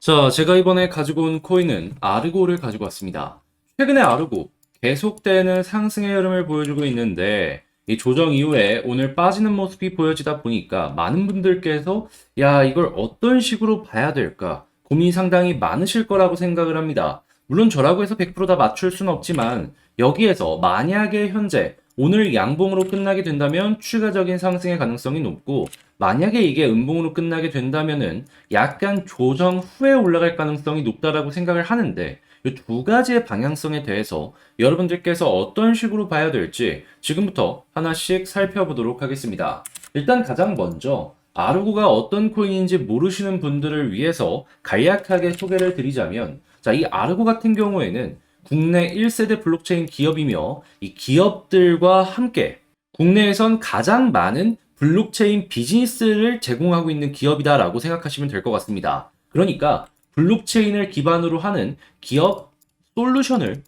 자, 제가 이번에 가지고 온 코인은 아르고를 가지고 왔습니다. 최근에 아르고 계속되는 상승의 흐름을 보여주고 있는데 이 조정 이후에 오늘 빠지는 모습이 보여지다 보니까 많은 분들께서 야, 이걸 어떤 식으로 봐야 될까 고민이 상당히 많으실 거라고 생각을 합니다. 물론 저라고 해서 100%다 맞출 수는 없지만 여기에서 만약에 현재 오늘 양봉으로 끝나게 된다면 추가적인 상승의 가능성이 높고 만약에 이게 음봉으로 끝나게 된다면은 약간 조정 후에 올라갈 가능성이 높다라고 생각을 하는데 이 두 가지의 방향성에 대해서 여러분들께서 어떤 식으로 봐야 될지 지금부터 하나씩 살펴보도록 하겠습니다. 일단 가장 먼저 아르고가 어떤 코인인지 모르시는 분들을 위해서 간략하게 소개를 드리자면 자, 이 아르고 같은 경우에는 국내 1세대 블록체인 기업이며 이 기업들과 함께 국내에선 가장 많은 블록체인 비즈니스를 제공하고 있는 기업이다라고 생각하시면 될 것 같습니다. 그러니까 블록체인을 기반으로 하는 기업 솔루션을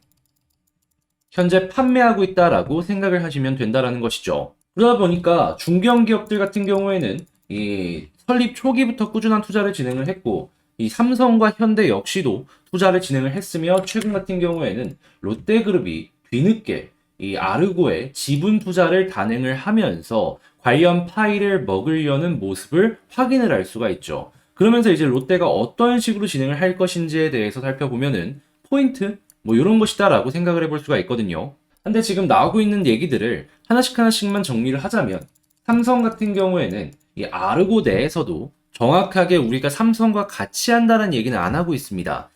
현재 판매하고 있다라고 생각을 하시면 된다라는 것이죠. 그러다 보니까 중견 기업들 같은 경우에는 이 설립 초기부터 꾸준한 투자를 진행을 했고 이 삼성과 현대 역시도 투자를 진행을 했으며 최근 같은 경우에는 롯데그룹이 뒤늦게 이 아르고에 지분 투자를 단행을 하면서 관련 파일을 먹으려는 모습을 확인을 할 수가 있죠. 그러면서 이제 롯데가 어떤 식으로 진행을 할 것인지에 대해서 살펴보면은 포인트 뭐 이런 것이다라고 생각을 해볼 수가 있거든요. 근데 지금 나오고 있는 얘기들을 하나씩만 정리를 하자면 삼성 같은 경우에는 이 아르고 내에서도 정확하게 우리가 삼성과 같이 한다는 얘기는 안 하고 있습니다.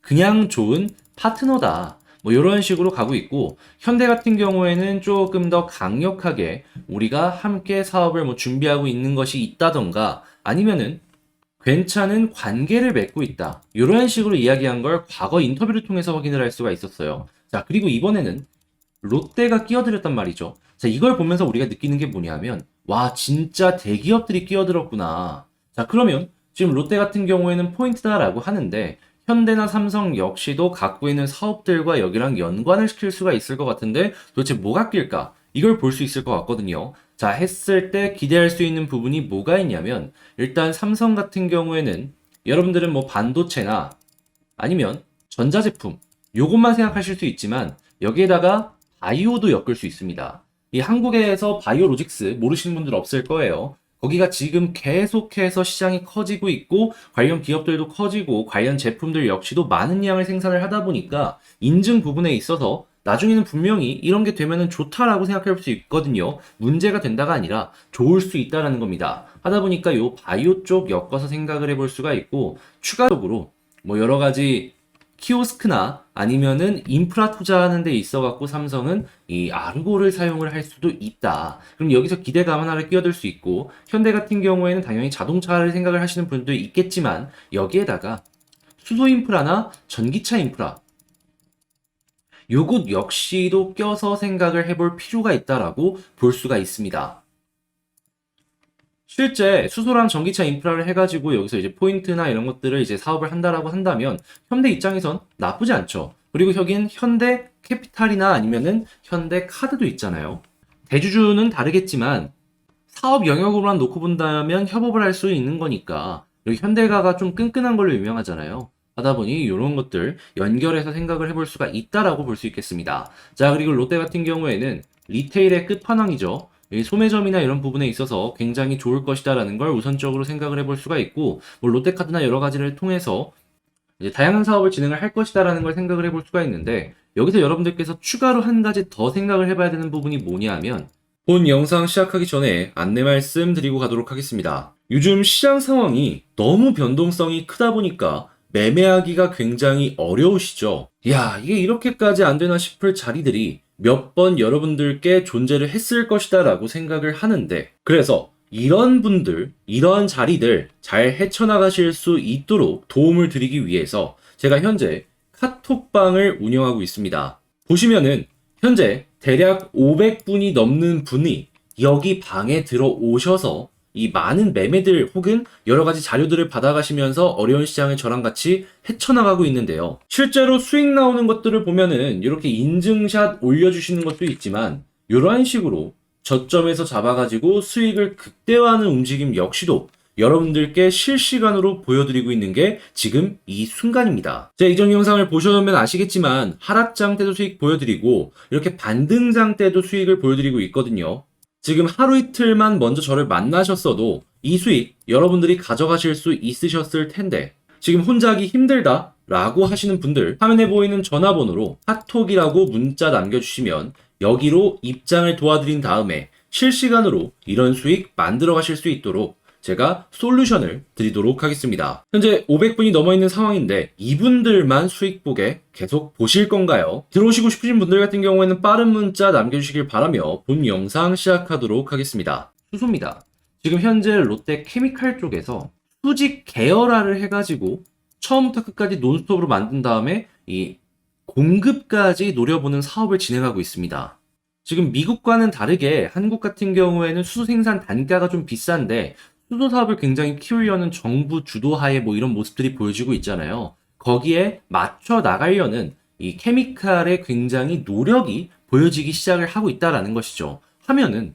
그냥 좋은 파트너다. 뭐 이런 식으로 가고 있고 현대 같은 경우에는 조금 더 강력하게 우리가 함께 사업을 뭐 준비하고 있는 것이 있다던가 아니면은 괜찮은 관계를 맺고 있다. 이런 식으로 이야기한 걸 과거 인터뷰를 통해서 확인을 할 수가 있었어요. 자, 그리고 이번에는 롯데가 끼어들었단 말이죠. 자, 이걸 보면서 우리가 느끼는 게 뭐냐면, 와, 진짜 대기업들이 끼어들었구나. 자, 그러면 지금 롯데 같은 경우에는 포인트다라고 하는데, 현대나 삼성 역시도 갖고 있는 사업들과 여기랑 연관을 시킬 수가 있을 것 같은데, 도대체 뭐가 낄까? 이걸 볼 수 있을 것 같거든요. 자, 했을 때 기대할 수 있는 부분이 뭐가 있냐면, 일단 삼성 같은 경우에는 여러분들은 뭐 반도체나 아니면 전자제품, 요것만 생각하실 수 있지만, 여기에다가 바이오도 엮을 수 있습니다. 이 한국에서 바이오로직스 모르시는 분들 없을 거예요. 거기가 지금 계속해서 시장이 커지고 있고 관련 기업들도 커지고 관련 제품들 역시도 많은 양을 생산을 하다 보니까 인증 부분에 있어서 나중에는 분명히 이런 게 되면은 좋다라고 생각할 수 있거든요. 문제가 된다가 아니라 좋을 수 있다라는 겁니다. 하다 보니까 요 바이오 쪽 엮어서 생각을 해볼 수가 있고 추가적으로 뭐 여러 가지 키오스크나 아니면은 인프라 투자하는 데 있어 갖고 삼성은 이 아르고를 사용을 할 수도 있다. 그럼 여기서 기대감 하나를 끼어들 수 있고 현대 같은 경우에는 당연히 자동차를 생각을 하시는 분도 있겠지만 여기에다가 수소 인프라나 전기차 인프라 요것 역시도 껴서 생각을 해볼 필요가 있다라고 볼 수가 있습니다. 실제 수소랑 전기차 인프라를 해가지고 여기서 이제 포인트나 이런 것들을 이제 사업을 한다라고 한다면 현대 입장에선 나쁘지 않죠. 그리고 여긴 현대 캐피탈이나 아니면은 현대 카드도 있잖아요. 대주주는 다르겠지만 사업 영역으로만 놓고 본다면 협업을 할 수 있는 거니까 여기 현대가가 좀 끈끈한 걸로 유명하잖아요. 하다 보니 이런 것들 연결해서 생각을 해볼 수가 있다라고 볼 수 있겠습니다. 자, 그리고 롯데 같은 경우에는 리테일의 끝판왕이죠. 이 소매점이나 이런 부분에 있어서 굉장히 좋을 것이다라는 걸 우선적으로 생각을 해볼 수가 있고 뭐 롯데카드나 여러 가지를 통해서 이제 다양한 사업을 진행을 할 것이다라는 걸 생각을 해볼 수가 있는데 여기서 여러분들께서 추가로 한 가지 더 생각을 해봐야 되는 부분이 뭐냐 하면 본 영상 시작하기 전에 안내 말씀 드리고 가도록 하겠습니다. 요즘 시장 상황이 너무 변동성이 크다 보니까 매매하기가 굉장히 어려우시죠? 야, 이게 이렇게까지 안 되나 싶을 자리들이 몇 번 여러분들께 존재를 했을 것이다 라고 생각을 하는데 그래서 이런 분들, 이런 자리들 잘 헤쳐나가실 수 있도록 도움을 드리기 위해서 제가 현재 카톡방을 운영하고 있습니다. 보시면은 현재 대략 500분이 넘는 분이 여기 방에 들어오셔서 이 많은 매매들 혹은 여러 가지 자료들을 받아가시면서 어려운 시장을 저랑 같이 헤쳐나가고 있는데요. 실제로 수익 나오는 것들을 보면은 이렇게 인증샷 올려주시는 것도 있지만 이러한 식으로 저점에서 잡아가지고 수익을 극대화하는 움직임 역시도 여러분들께 실시간으로 보여드리고 있는 게 지금 이 순간입니다. 제 이전 영상을 보셔면 아시겠지만 하락장 때도 수익 보여드리고 이렇게 반등장 때도 수익을 보여드리고 있거든요. 지금 하루 이틀만 먼저 저를 만나셨어도 이 수익 여러분들이 가져가실 수 있으셨을 텐데 지금 혼자 하기 힘들다 라고 하시는 분들 화면에 보이는 전화번호로 카톡이라고 문자 남겨주시면 여기로 입장을 도와드린 다음에 실시간으로 이런 수익 만들어 가실 수 있도록 제가 솔루션을 드리도록 하겠습니다. 현재 500분이 넘어 있는 상황인데 이분들만 수익 보게 계속 보실 건가요? 들어오시고 싶으신 분들 같은 경우에는 빠른 문자 남겨주시길 바라며 본 영상 시작하도록 하겠습니다. 수소입니다. 지금 현재 롯데 케미칼 쪽에서 수직 계열화를 해가지고 처음부터 끝까지 논스톱으로 만든 다음에 이 공급까지 노려보는 사업을 진행하고 있습니다. 지금 미국과는 다르게 한국 같은 경우에는 수소 생산 단가가 좀 비싼데 수소 사업을 굉장히 키우려는 정부 주도하에 뭐 이런 모습들이 보여지고 있잖아요. 거기에 맞춰 나가려는 이 케미칼의 굉장히 노력이 보여지기 시작을 하고 있다라는 것이죠. 하면은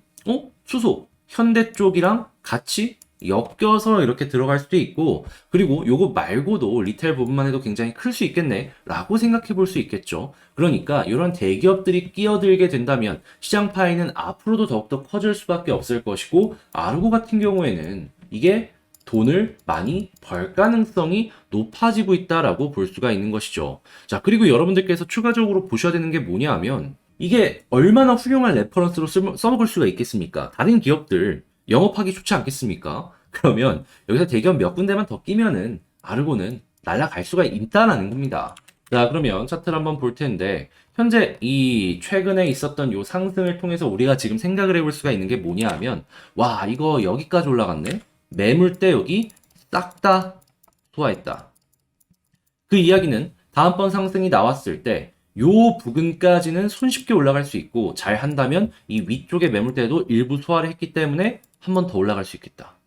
수소 현대 쪽이랑 같이 엮여서 이렇게 들어갈 수도 있고 그리고 요거 말고도 리테일 부분만 해도 굉장히 클 수 있겠네 라고 생각해 볼 수 있겠죠. 그러니까 이런 대기업들이 끼어들게 된다면 시장 파이는 앞으로도 더욱더 커질 수밖에 없을 것이고 아르고 같은 경우에는 이게 돈을 많이 벌 가능성이 높아지고 있다라고 볼 수가 있는 것이죠. 자, 그리고 여러분들께서 추가적으로 보셔야 되는 게 뭐냐 하면 이게 얼마나 훌륭한 레퍼런스로 써먹을 수가 있겠습니까? 다른 기업들 영업하기 좋지 않겠습니까? 그러면 여기서 대기업 몇 군데만 더 끼면은 아르고는 날아갈 수가 있다라는 겁니다. 자, 그러면 차트를 한번 볼 텐데 현재 이 최근에 있었던 요 상승을 통해서 우리가 지금 생각을 해볼 수가 있는 게 뭐냐 하면 와, 이거 여기까지 올라갔네? 매물대 여기 싹 다 소화했다. 그 이야기는 다음번 상승이 나왔을 때 요 부근까지는 손쉽게 올라갈 수 있고 잘 한다면 이 위쪽의 매물대도 일부 소화를 했기 때문에 한 번 더 올라갈 수 있겠다.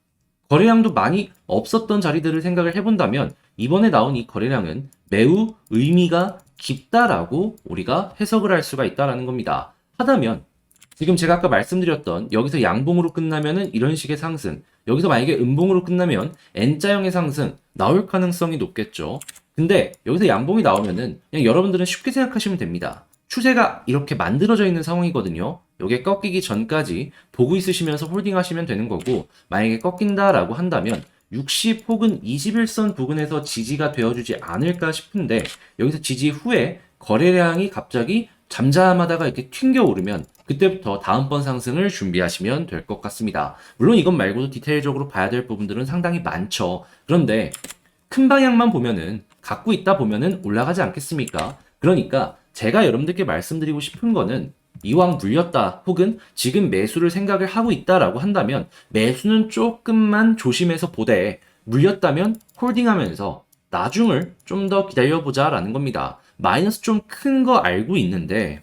거래량도 많이 없었던 자리들을 생각을 해본다면 이번에 나온 이 거래량은 매우 의미가 깊다라고 우리가 해석을 할 수가 있다라는 겁니다. 하다면 지금 제가 아까 말씀드렸던 여기서 양봉으로 끝나면은 이런 식의 상승, 여기서 만약에 음봉으로 끝나면 N자형의 상승 나올 가능성이 높겠죠. 근데 여기서 양봉이 나오면은 그냥 여러분들은 쉽게 생각하시면 됩니다. 추세가 이렇게 만들어져 있는 상황이거든요. 이게 꺾이기 전까지 보고 있으시면서 홀딩 하시면 되는 거고 만약에 꺾인다라고 한다면 60 혹은 21선 부근에서 지지가 되어주지 않을까 싶은데 여기서 지지 후에 거래량이 갑자기 잠잠하다가 이렇게 튕겨 오르면 그때부터 다음번 상승을 준비하시면 될 것 같습니다. 물론 이것 말고도 디테일적으로 봐야 될 부분들은 상당히 많죠. 그런데 큰 방향만 보면은 갖고 있다 보면은 올라가지 않겠습니까? 그러니까 제가 여러분들께 말씀드리고 싶은 거는 이왕 물렸다 혹은 지금 매수를 생각을 하고 있다라고 한다면 매수는 조금만 조심해서 보되 물렸다면 홀딩하면서 나중을 좀 더 기다려보자 라는 겁니다. 마이너스 좀 큰 거 알고 있는데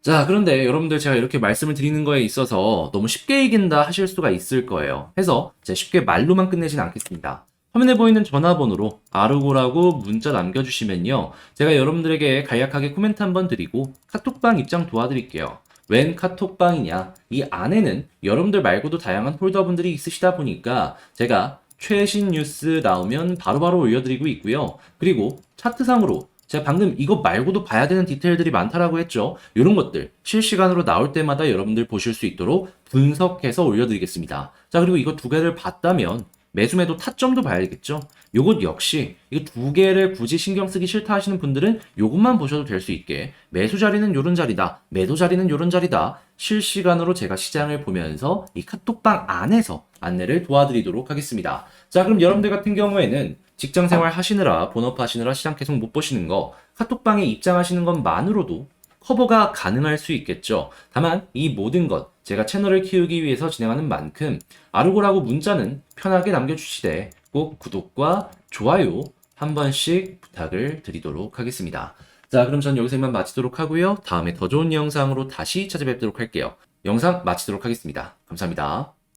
자, 그런데 여러분들 제가 이렇게 말씀을 드리는 거에 있어서 너무 쉽게 이긴다 하실 수가 있을 거예요. 해서 제가 쉽게 말로만 끝내진 않겠습니다. 화면에 보이는 전화번호로 아르고라고 문자 남겨주시면요. 제가 여러분들에게 간략하게 코멘트 한번 드리고 카톡방 입장 도와드릴게요. 웬 카톡방이냐? 이 안에는 여러분들 말고도 다양한 폴더분들이 있으시다 보니까 제가 최신 뉴스 나오면 바로바로 올려드리고 있고요. 그리고 차트상으로 제가 방금 이것 말고도 봐야 되는 디테일들이 많다라고 했죠. 이런 것들 실시간으로 나올 때마다 여러분들 보실 수 있도록 분석해서 올려드리겠습니다. 자, 그리고 이거 두 개를 봤다면 매수매도 타점도 봐야겠죠. 요것 역시 이거 두 개를 굳이 신경 쓰기 싫다 하시는 분들은 요것만 보셔도 될 수 있게 매수 자리는 요런 자리다, 매도 자리는 요런 자리다 실시간으로 제가 시장을 보면서 이 카톡방 안에서 안내를 도와드리도록 하겠습니다. 자, 그럼 여러분들 같은 경우에는 직장생활 하시느라 본업 하시느라 시장 계속 못 보시는 거 카톡방에 입장하시는 것만으로도 커버가 가능할 수 있겠죠. 다만 이 모든 것 제가 채널을 키우기 위해서 진행하는 만큼 아르고라고 문자는 편하게 남겨주시되 꼭 구독과 좋아요 한 번씩 부탁을 드리도록 하겠습니다. 자, 그럼 전 여기서 이만 마치도록 하고요. 다음에 더 좋은 영상으로 다시 찾아뵙도록 할게요. 영상 마치도록 하겠습니다. 감사합니다.